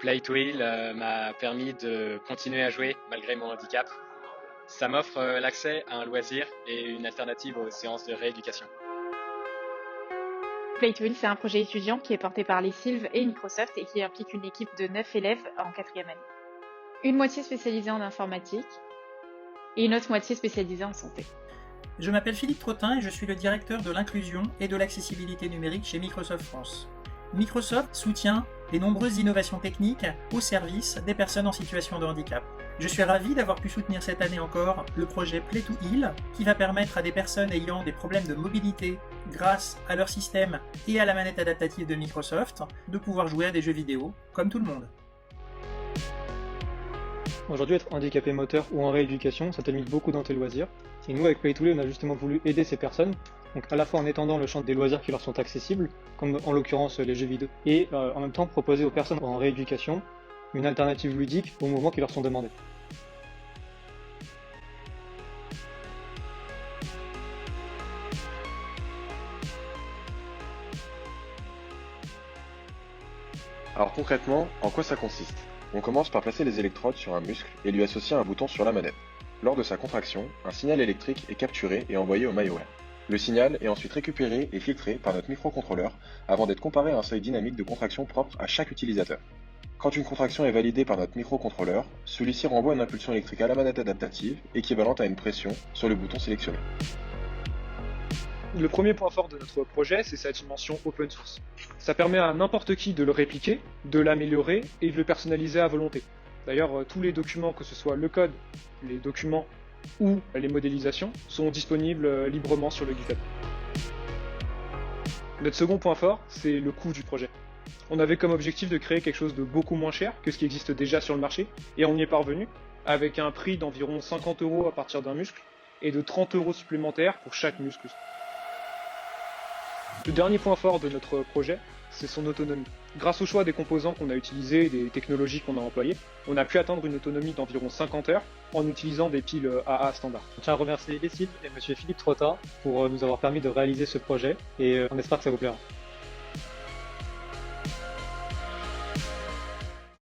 Play to Heal m'a permis de continuer à jouer malgré mon handicap. Ça m'offre l'accès à un loisir et une alternative aux séances de rééducation. Play to Heal, c'est un projet étudiant qui est porté par les Sylves et Microsoft et qui implique une équipe de 9 élèves en 4e année. Une moitié spécialisée en informatique et une autre moitié spécialisée en santé. Je m'appelle Philippe Trottin et je suis le directeur de l'inclusion et de l'accessibilité numérique chez Microsoft France. Microsoft soutient les nombreuses innovations techniques au service des personnes en situation de handicap. Je suis ravi d'avoir pu soutenir cette année encore le projet Play to Heal qui va permettre à des personnes ayant des problèmes de mobilité grâce à leur système et à la manette adaptative de Microsoft de pouvoir jouer à des jeux vidéo comme tout le monde. Aujourd'hui, être handicapé moteur ou en rééducation, ça te limite beaucoup dans tes loisirs. Et nous, avec Play to Heal, on a justement voulu aider ces personnes, donc à la fois en étendant le champ des loisirs qui leur sont accessibles, comme en l'occurrence les jeux vidéo, et en même temps proposer aux personnes en rééducation une alternative ludique aux mouvements qui leur sont demandés. Alors concrètement, en quoi ça consiste? On commence par placer les électrodes sur un muscle et lui associer un bouton sur la manette. Lors de sa contraction, un signal électrique est capturé et envoyé au MyAware. Le signal est ensuite récupéré et filtré par notre microcontrôleur avant d'être comparé à un seuil dynamique de contraction propre à chaque utilisateur. Quand une contraction est validée par notre microcontrôleur, celui-ci renvoie une impulsion électrique à la manette adaptative équivalente à une pression sur le bouton sélectionné. Le premier point fort de notre projet, c'est sa dimension open source. Ça permet à n'importe qui de le répliquer, de l'améliorer et de le personnaliser à volonté. D'ailleurs, tous les documents, que ce soit le code, les documents ou les modélisations, sont disponibles librement sur le GitHub. Notre second point fort, c'est le coût du projet. On avait comme objectif de créer quelque chose de beaucoup moins cher que ce qui existe déjà sur le marché, et on y est parvenu, avec un prix d'environ 50 € à partir d'un muscle, et de 30 € supplémentaires pour chaque muscle. Le dernier point fort de notre projet, c'est son autonomie. Grâce au choix des composants qu'on a utilisés et des technologies qu'on a employées, on a pu atteindre une autonomie d'environ 50 heures en utilisant des piles AA standard. Je tiens à remercier les Sylves et monsieur Philippe Trottin pour nous avoir permis de réaliser ce projet et on espère que ça vous plaira.